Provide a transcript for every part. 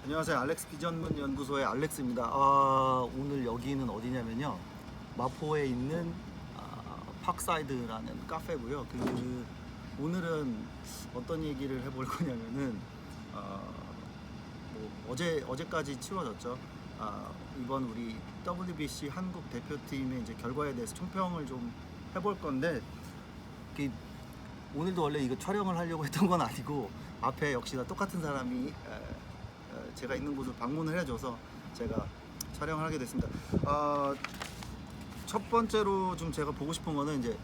안녕하세요. 알렉스 비전문 연구소의 알렉스입니다. 오늘 여기는 어디냐면요, 마포에 있는 팍사이드라는 카페고요. 오늘은 어떤 얘기를 해볼 거냐면은 어제까지 치러졌죠. 이번 우리 WBC 한국 대표팀의 이제 결과에 대해서 총평을 좀 해볼 건데, 그 오늘도 원래 이거 촬영을 하려고 했던 건 아니고 앞에 역시나 똑같은 사람이 제가 있는 곳을 방문을 해줘서 제가 촬영을 하게 됐습니다. 첫 번째로 좀 제가 보고 싶은 거는 이제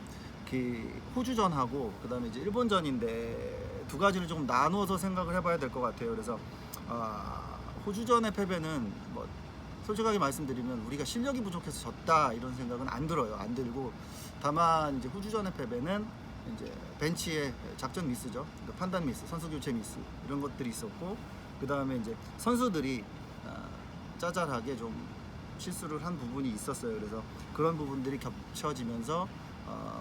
그 호주전하고 그다음에 이제 일본전인데 두 가지를 좀 나누어서 생각을 해봐야 될 것 같아요. 그래서 호주전의 패배는 뭐 솔직하게 말씀드리면 우리가 실력이 부족해서 졌다 이런 생각은 안 들어요. 안 들고, 다만 이제 호주전의 패배는 이제 벤치의 작전 미스죠. 그러니까 판단 미스, 선수 교체 미스 이런 것들이 있었고, 그 다음에 이제 선수들이 짜잘하게 좀 실수를 한 부분이 있었어요. 그래서 그런 부분들이 겹쳐지면서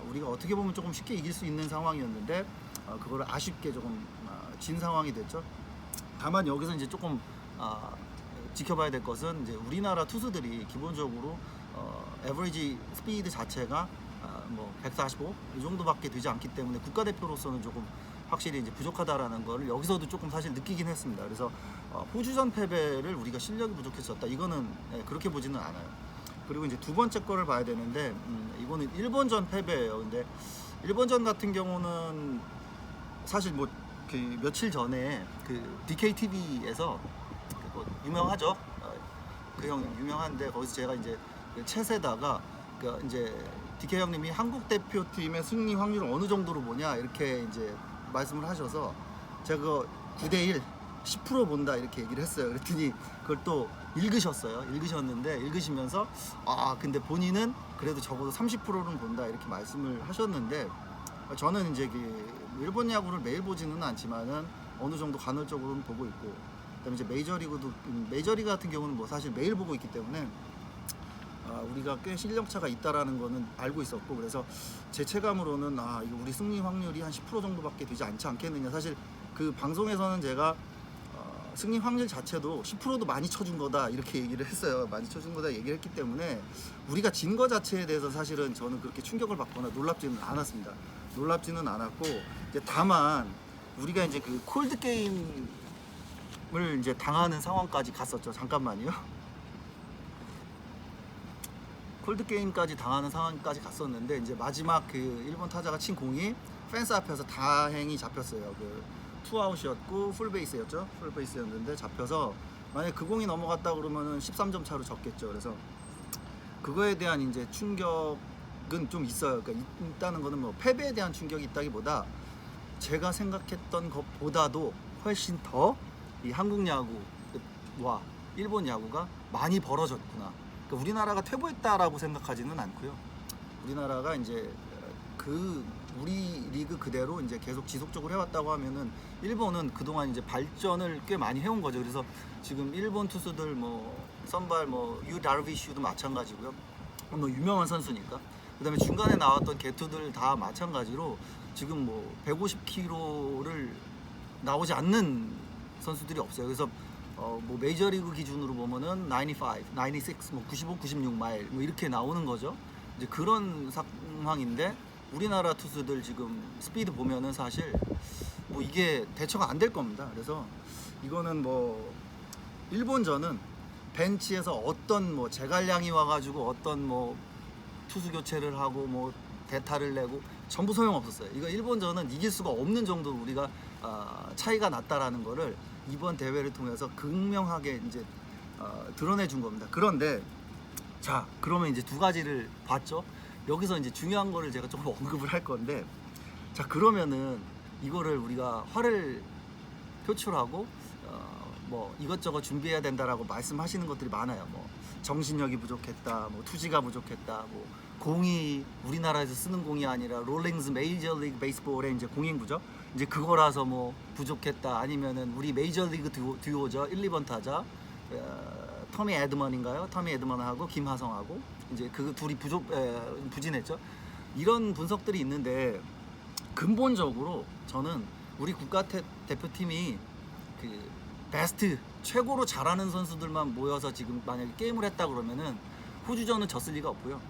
우리가 어떻게 보면 조금 쉽게 이길 수 있는 상황이었는데 그거를 아쉽게 조금 진 상황이 됐죠. 다만 여기서 이제 조금 지켜봐야 될 것은 이제 우리나라 투수들이 기본적으로 에버리지 스피드 자체가 뭐 145 이 정도밖에 되지 않기 때문에 국가대표로서는 조금 확실히 이제 부족하다라는 거를 여기서도 조금 사실 느끼긴 했습니다. 그래서 호주전 패배를 우리가 실력이 부족해서 졌다, 이거는 그렇게 보지는 않아요. 그리고 이제 두 번째 거를 봐야 되는데, 이거는 일본전 패배예요. 근데 일본전 같은 경우는 사실 뭐 그 며칠 전에 그 DKTV에서 뭐 유명하죠. 그 형 유명한데 거기서 제가 이제 그 챗에다가 그 이제 DK 형님이 한국 대표팀의 승리 확률을 어느 정도로 보냐 이렇게 이제 말씀을 하셔서 제가 9대1 10% 본다 이렇게 얘기를 했어요. 그랬더니 그걸 또 읽으셨는데, 읽으시면서 근데 본인은 그래도 적어도 30%는 본다 이렇게 말씀을 하셨는데, 저는 이제 그 일본 야구를 매일 보지는 않지만은 어느 정도 간헐적으로는 보고 있고, 그다음에 이제 메이저리그 같은 경우는 뭐 사실 매일 보고 있기 때문에 우리가 꽤 실력차가 있다라는 거는 알고 있었고, 그래서 제 체감으로는 이거 우리 승리 확률이 한 10% 정도밖에 되지 않지 않겠느냐. 사실 그 방송에서는 제가 승리 확률 자체도 10%도 많이 쳐준 거다 이렇게 얘기를 했어요. 많이 쳐준 거다 얘기를 했기 때문에 우리가 진 거 자체에 대해서 사실은 저는 그렇게 충격을 받거나 놀랍지는 않았습니다. 놀랍지는 않았고, 이제 다만 우리가 이제 그 콜드 게임을 이제 당하는 상황까지 갔었죠. 잠깐만요. 콜드 게임까지 당하는 상황까지 갔었는데, 이제 마지막 그 일본 타자가 친 공이 펜스 앞에서 다행히 잡혔어요. 그 투아웃이었고 풀베이스였죠. 풀베이스였는데 잡혀서 만약에 그 공이 넘어갔다 그러면은 13점 차로 졌겠죠. 그래서 그거에 대한 이제 충격은 좀 있어요. 그러니까 있다는 거는 뭐 패배에 대한 충격이 있다기보다 제가 생각했던 것보다도 훨씬 더 이 한국 야구와 일본 야구가 많이 벌어졌구나. 그러니까 우리나라가 퇴보했다라고 생각하지는 않고요. 우리나라가 이제 우리 리그 그대로 이제 계속 지속적으로 해왔다고 하면은, 일본은 그동안 이제 발전을 꽤 많이 해온 거죠. 그래서 지금 일본 투수들 뭐 선발 뭐 유 다르비슈도 마찬가지고요. 뭐 유명한 선수니까. 그다음에 중간에 나왔던 개투들 다 마찬가지로 지금 뭐 150km를 나오지 않는 선수들이 없어요. 그래서 뭐 메이저리그 기준으로 보면은 95, 96, 뭐 95, 96마일 뭐 이렇게 나오는 거죠. 이제 그런 상황인데 우리나라 투수들 지금 스피드 보면은 사실 뭐 이게 대처가 안 될 겁니다. 그래서 이거는 뭐 일본전은 벤치에서 어떤 뭐 제갈량이 와가지고 어떤 뭐 투수 교체를 하고 뭐 대타를 내고 전부 소용없었어요. 이거 일본전은 이길 수가 없는 정도로 우리가 차이가 났다라는 거를 이번 대회를 통해서 극명하게 이제 드러내 준 겁니다. 그런데 자, 그러면 이제 두 가지를 봤죠. 여기서 이제 중요한 거를 제가 조금 언급을 할 건데, 자, 그러면은 이거를 우리가 화를 표출하고 뭐 이것저것 준비해야 된다라고 말씀하시는 것들이 많아요. 뭐 정신력이 부족했다, 뭐 투지가 부족했다, 뭐 공이 우리나라에서 쓰는 공이 아니라 롤링스 메이저리그 베이스볼의 이제 공인구죠. 이제 그거라서 뭐 부족했다, 아니면은 우리 메이저리그 듀오죠. 1, 2번 타자 터미 에드먼인가요? 터미 에드먼하고 김하성하고 이제 그 둘이 부진했죠. 이런 분석들이 있는데, 근본적으로 저는 우리 국가 대표팀이 그 베스트 최고로 잘하는 선수들만 모여서 지금 만약에 게임을 했다 그러면은 호주전은 졌을 리가 없고요.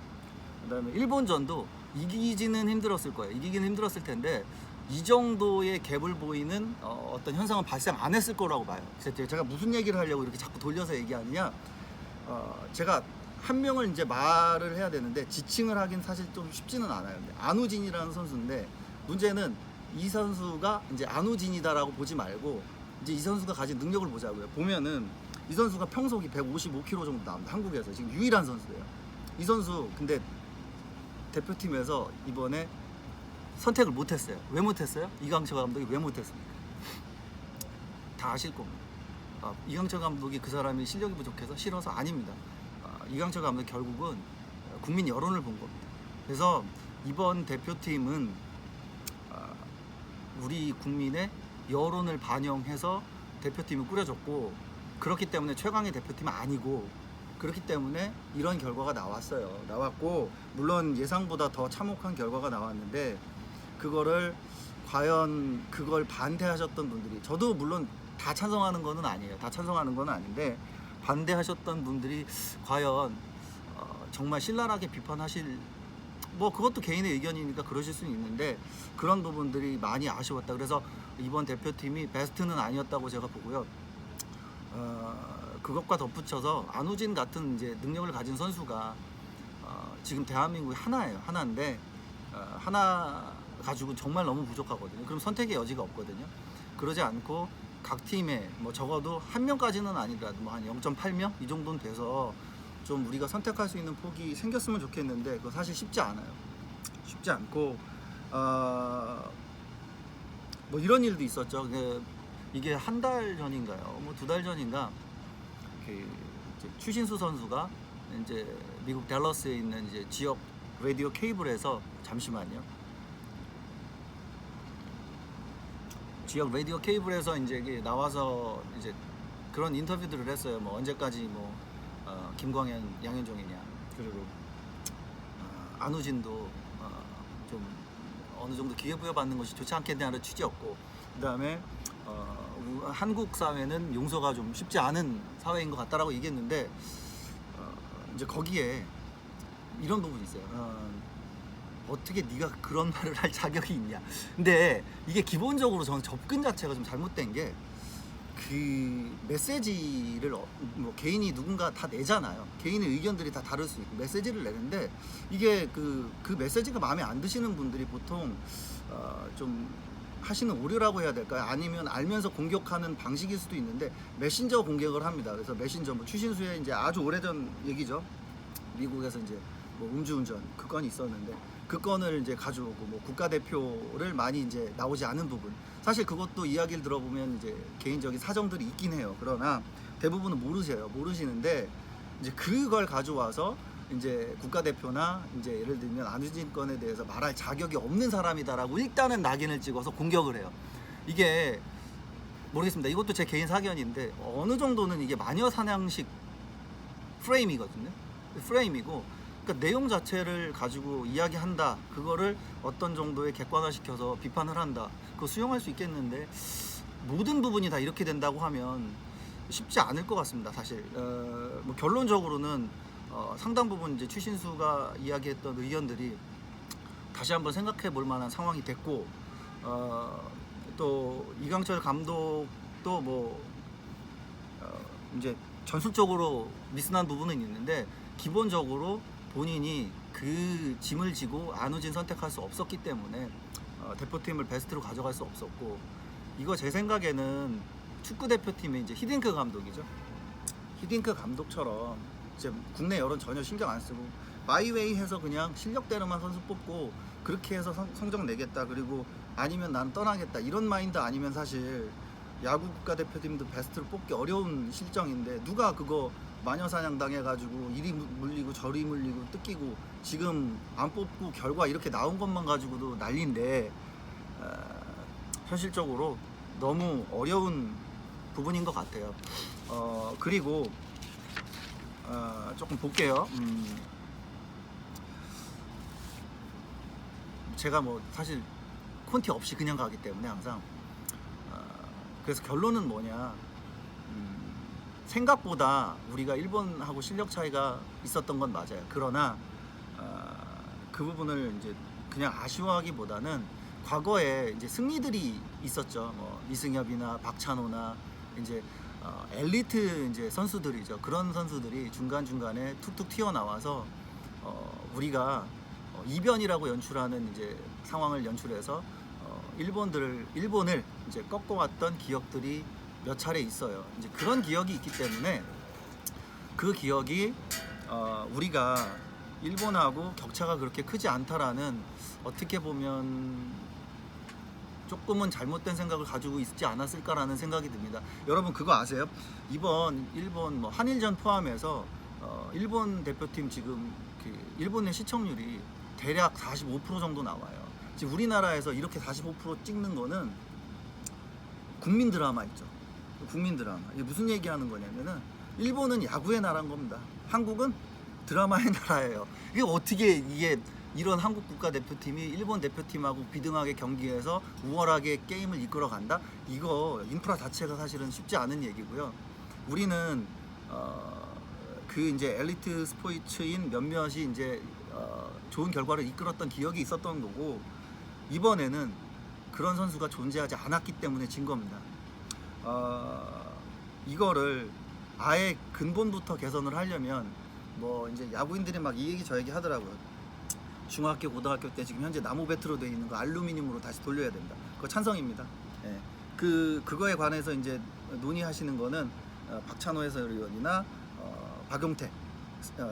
그다음에 일본전도 이기지는 힘들었을 거예요. 이기기는 힘들었을 텐데 이 정도의 갭을 보이는 어떤 현상은 발생 안 했을 거라고 봐요. 제가 무슨 얘기를 하려고 이렇게 자꾸 돌려서 얘기하느냐, 제가 한 명을 이제 말을 해야 되는데 지칭을 하긴 사실 좀 쉽지는 않아요. 안우진이라는 선수인데 문제는 이 선수가 이제 안우진이다라고 보지 말고 이제 이 선수가 가진 능력을 보자고요. 보면은 이 선수가 평속이 155kg 정도 나옵니다. 한국에서 지금 유일한 선수예요. 이 선수 근데 대표팀에서 이번에 선택을 못했어요. 왜 못했어요? 이강철 감독이 왜 못했습니까? 다 아실 겁니다. 이강철 감독이 그 사람이 실력이 부족해서 싫어서 아닙니다. 이강철 감독이 결국은 국민 여론을 본 겁니다. 그래서 이번 대표팀은 우리 국민의 여론을 반영해서 대표팀이 꾸려졌고, 그렇기 때문에 최강의 대표팀은 아니고, 그렇기 때문에 이런 결과가 나왔고 물론 예상보다 더 참혹한 결과가 나왔는데, 그거를 과연 그걸 반대하셨던 분들이, 저도 물론 다 찬성하는 거는 아니에요. 다 찬성하는 건 아닌데 반대하셨던 분들이 과연 정말 신랄하게 비판하실, 뭐 그것도 개인의 의견이니까 그러실 수는 있는데 그런 부분들이 많이 아쉬웠다. 그래서 이번 대표팀이 베스트는 아니었다고 제가 보고요. 그것과 덧붙여서 안우진 같은 이제 능력을 가진 선수가 지금 대한민국이 하나인데 하나 가지고 정말 너무 부족하거든요. 그럼 선택의 여지가 없거든요. 그러지 않고 각 팀에 뭐 적어도 한 명까지는 아니더라도 뭐 한 0.8명 이 정도는 돼서 좀 우리가 선택할 수 있는 폭이 생겼으면 좋겠는데 그거 사실 쉽지 않아요. 쉽지 않고 뭐 이런 일도 있었죠. 이게 한 달 전인가요? 뭐 2달 전인가 이제 추신수 선수가 이제 미국 댈러스에 있는 이제 지역 라디오 케이블에서, 잠시만요. 지역 라디오 케이블에서 이제 나와서 이제 그런 인터뷰들을 했어요. 뭐 언제까지 뭐 김광현, 양현종이냐, 그리고 안우진도 좀 어느 정도 기회부여 받는 것이 좋지 않겠냐는 취지였고, 그다음에 한국 사회는 용서가 좀 쉽지 않은 사회인 것 같다라고 얘기했는데 이제 거기에 이런 부분이 있어요. 어떻게 네가 그런 말을 할 자격이 있냐. 근데 이게 기본적으로 저는 접근 자체가 좀 잘못된 게, 그 메시지를 뭐 개인이 누군가 다 내잖아요. 개인의 의견들이 다 다를 수 있고 메시지를 내는데 이게 그 메시지가 마음에 안 드시는 분들이 보통 좀 하시는 오류라고 해야 될까요? 아니면 알면서 공격하는 방식일 수도 있는데 메신저 공격을 합니다. 그래서 메신저 뭐 추신수의 이제 아주 오래전 얘기죠. 미국에서 이제 뭐 음주운전 그 건이 있었는데 그 건을 이제 가져오고 뭐 국가대표를 많이 이제 나오지 않은 부분, 사실 그것도 이야기를 들어보면 이제 개인적인 사정들이 있긴 해요. 그러나 대부분은 모르시는데 이제 그걸 가져와서 이제 국가대표나 이제 예를 들면 안우진 건에 대해서 말할 자격이 없는 사람이다라고 일단은 낙인을 찍어서 공격을 해요. 이게 모르겠습니다. 이것도 제 개인 사견인데 어느 정도는 이게 마녀 사냥식 프레임이거든요. 프레임이고, 그러니까 내용 자체를 가지고 이야기한다, 그거를 어떤 정도의 객관화시켜서 비판을 한다, 그거 수용할 수 있겠는데 모든 부분이 다 이렇게 된다고 하면 쉽지 않을 것 같습니다. 사실 뭐 결론적으로는 상당 부분 이제 추신수가 이야기했던 의견들이 다시 한번 생각해 볼 만한 상황이 됐고, 또 이강철 감독도 뭐 이제 전술적으로 미스난 부분은 있는데 기본적으로 본인이 그 짐을 지고 안우진 선택할 수 없었기 때문에 대표팀을 베스트로 가져갈 수 없었고, 이거 제 생각에는 축구 대표팀의 이제 히딩크 감독이죠. 히딩크 감독처럼 이제 국내 여론 전혀 신경 안 쓰고 마이웨이 해서 그냥 실력대로만 선수 뽑고 그렇게 해서 성적 내겠다, 그리고 아니면 난 떠나겠다, 이런 마인드 아니면 사실 야구 국가대표팀도 베스트를 뽑기 어려운 실정인데 누가 그거 마녀사냥 당해가지고 이리 물리고 저리 물리고 뜯기고 지금 안 뽑고 결과 이렇게 나온 것만 가지고도 난리인데 현실적으로 너무 어려운 부분인 것 같아요. 그리고 조금 볼게요. 제가 뭐 사실 콘티 없이 그냥 가기 때문에 항상 그래서 결론은 뭐냐, 생각보다 우리가 일본하고 실력 차이가 있었던 건 맞아요. 그러나 그 부분을 이제 그냥 아쉬워하기보다는 과거에 이제 승리들이 있었죠. 뭐 이승엽이나 박찬호나 이제 엘리트 이제 선수들이죠. 그런 선수들이 중간 중간에 툭툭 튀어나와서 우리가 이변이라고 연출하는 이제 상황을 연출해서 일본을 이제 꺾어왔던 기억들이 몇 차례 있어요. 이제 그런 기억이 있기 때문에 그 기억이 우리가 일본하고 격차가 그렇게 크지 않다라는, 어떻게 보면 조금은 잘못된 생각을 가지고 있지 않았을까라는 생각이 듭니다. 여러분 그거 아세요? 이번 일본 뭐 한일전 포함해서 일본 대표팀 지금 그 일본의 시청률이 대략 45% 정도 나와요. 지금 우리나라에서 이렇게 45% 찍는 거는 국민 드라마 있죠. 국민 드라마. 이게 무슨 얘기하는 거냐면은 일본은 야구의 나라인 겁니다. 한국은 드라마의 나라예요. 이게 어떻게 이런 한국 국가대표팀이 일본 대표팀하고 비등하게 경기해서 우월하게 게임을 이끌어 간다? 이거 인프라 자체가 사실은 쉽지 않은 얘기고요. 우리는 그 이제 엘리트 스포츠인 몇몇이 이제 좋은 결과를 이끌었던 기억이 있었던 거고, 이번에는 그런 선수가 존재하지 않았기 때문에 진 겁니다. 이거를 아예 근본부터 개선을 하려면 뭐 이제 야구인들이 막 이 얘기 저 얘기 하더라고요. 중학교 고등학교 때 지금 현재 나무 배트로 되어 있는 거 알루미늄으로 다시 돌려야 된다. 그거 찬성입니다. 예. 그거에 관해서 이제 논의하시는 거는 박찬호 해설위원이나 박용태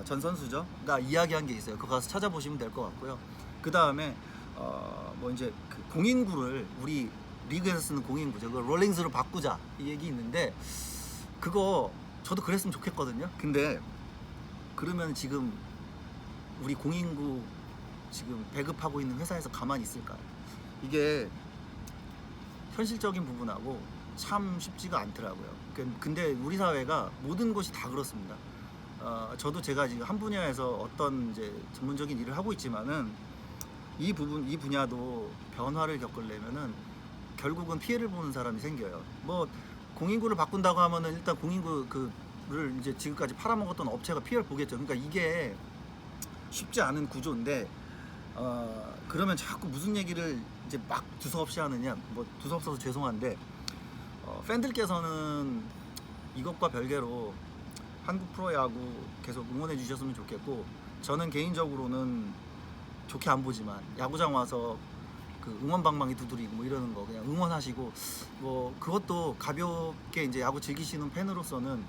전 선수죠가 이야기한 게 있어요. 그거 가서 찾아보시면 될 것 같고요. 그 다음에 뭐 이제 그 공인구를 우리 리그에서 쓰는 공인구죠. 그 롤링스로 바꾸자 이 얘기 있는데, 그거 저도 그랬으면 좋겠거든요. 근데 그러면 지금 우리 공인구 지금 배급하고 있는 회사에서 가만히 있을까요? 이게 현실적인 부분하고 참 쉽지가 않더라고요. 근데 우리 사회가 모든 곳이 다 그렇습니다. 저도 제가 지금 한 분야에서 어떤 이제 전문적인 일을 하고 있지만은 이 분야도 변화를 겪으려면은 결국은 피해를 보는 사람이 생겨요. 뭐 공인구를 바꾼다고 하면은 일단 공인구 그를 이제 지금까지 팔아먹었던 업체가 피해를 보겠죠. 그러니까 이게 쉽지 않은 구조인데, 그러면 자꾸 무슨 얘기를 이제 막 두서없이 하느냐, 뭐 두서없어서 죄송한데, 팬들께서는 이것과 별개로 한국 프로야구 계속 응원해 주셨으면 좋겠고, 저는 개인적으로는 좋게 안 보지만 야구장 와서 그 응원 방망이 두드리고 뭐 이러는 거 그냥 응원하시고, 뭐 그것도 가볍게 이제 야구 즐기시는 팬으로서는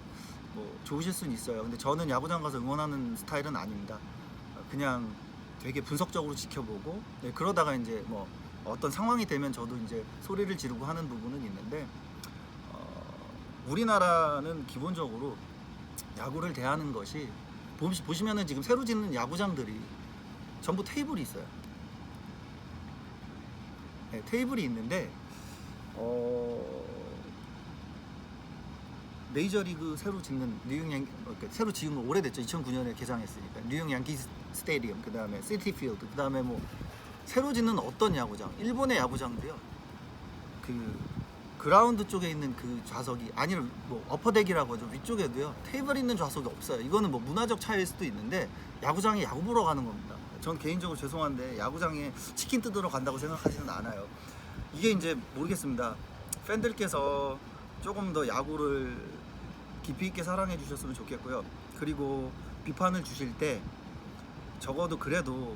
뭐 좋으실 수는 있어요. 근데 저는 야구장 가서 응원하는 스타일은 아닙니다. 그냥 되게 분석적으로 지켜보고, 네, 그러다가 이제 뭐 어떤 상황이 되면 저도 이제 소리를 지르고 하는 부분은 있는데, 우리나라는 기본적으로 야구를 대하는 것이, 보시면은 지금 새로 짓는 야구장들이 전부 테이블이 있어요. 네, 테이블이 있는데 메이저리그 새로 짓는 새로 지은 거 오래됐죠. 2009년에 개장했으니까 뉴욕 양키스 스테디움, 그 다음에 시티필드, 그 다음에 뭐 새로 짓는 어떤 야구장, 일본의 야구장도요, 그 그라운드 쪽에 있는 그 좌석이 아니면 뭐 어퍼덱이라고 하죠. 위쪽에도요 테이블 있는 좌석이 없어요. 이거는 뭐 문화적 차이일 수도 있는데 야구장에 야구 보러 가는 겁니다. 전 개인적으로 죄송한데 야구장에 치킨 뜯으러 간다고 생각하지는 않아요. 이게 이제 모르겠습니다. 팬들께서 조금 더 야구를 깊이 있게 사랑해 주셨으면 좋겠고요. 그리고 비판을 주실 때 적어도 그래도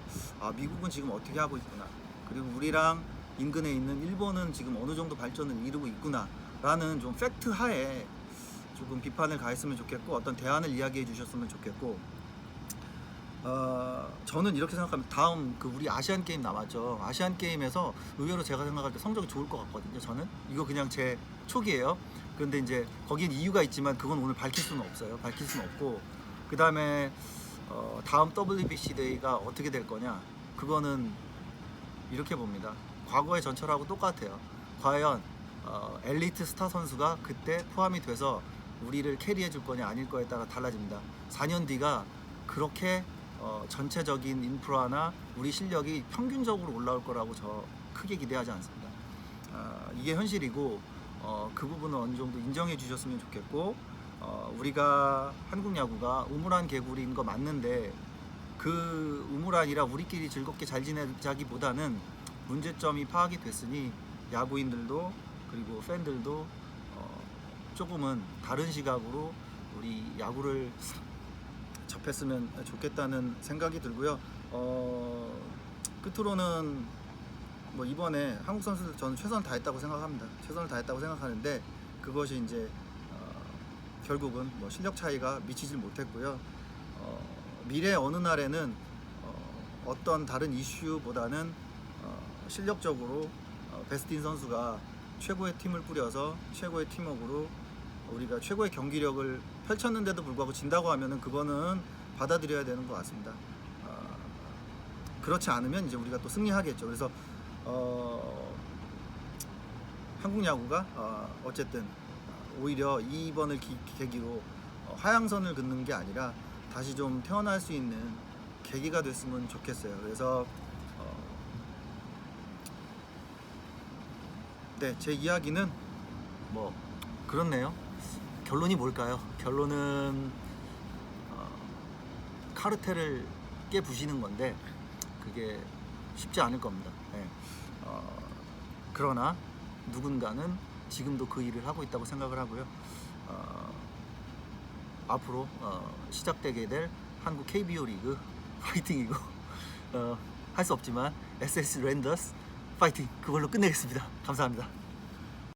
미국은 지금 어떻게 하고 있구나, 그리고 우리랑 인근에 있는 일본은 지금 어느 정도 발전을 이루고 있구나 라는 좀 팩트 하에 조금 비판을 가했으면 좋겠고, 어떤 대안을 이야기해 주셨으면 좋겠고, 저는 이렇게 생각합니다. 다음 그 우리 아시안 게임 남았죠. 아시안 게임에서 의외로 제가 생각할 때 성적이 좋을 것 같거든요. 저는 이거 그냥 제 촉이에요. 그런데 이제 거긴 이유가 있지만 그건 오늘 밝힐 수는 없어요. 밝힐 수는 없고, 그 다음에 다음 WBC 데이가 어떻게 될 거냐, 그거는 이렇게 봅니다. 과거의 전철하고 똑같아요. 과연 엘리트 스타 선수가 그때 포함이 돼서 우리를 캐리해 줄 거냐 아닐 거에 따라 달라집니다. 4년 뒤가 그렇게 전체적인 인프라나 우리 실력이 평균적으로 올라올 거라고 저 크게 기대하지 않습니다. 이게 현실이고, 그 부분은 어느 정도 인정해 주셨으면 좋겠고, 우리가 한국 야구가 우물안 개구리인 거 맞는데 그 우물안이라 우리끼리 즐겁게 잘 지내자기보다는 문제점이 파악이 됐으니 야구인들도 그리고 팬들도 조금은 다른 시각으로 우리 야구를 접했으면 좋겠다는 생각이 들고요. 끝으로는 뭐 이번에 한국 선수들 저는 최선을 다했다고 생각합니다. 최선을 다했다고 생각하는데 그것이 이제 결국은 뭐 실력 차이가 미치질 못했고요. 미래 어느 날에는 어떤 다른 이슈보다는 실력적으로 베스틴 선수가 최고의 팀을 꾸려서 최고의 팀워크로 우리가 최고의 경기력을 펼쳤는데도 불구하고 진다고 하면은 그거는 받아들여야 되는 것 같습니다. 그렇지 않으면 이제 우리가 또 승리하겠죠. 그래서 한국 야구가 어쨌든 오히려 이번을 계기로 하향선을 긋는 게 아니라 다시 좀 태어날 수 있는 계기가 됐으면 좋겠어요. 그래서 네, 제 이야기는 뭐 그렇네요. 결론이 뭘까요? 결론은 카르텔을 깨부시는 건데 그게 쉽지 않을 겁니다. 네. 그러나 누군가는 지금도 그 일을 하고 있다고 생각을 하고요. 앞으로 시작되게 될 한국 KBO 리그 파이팅이고 할 수 없지만 SS 랜더스 파이팅, 그걸로 끝내겠습니다. 감사합니다.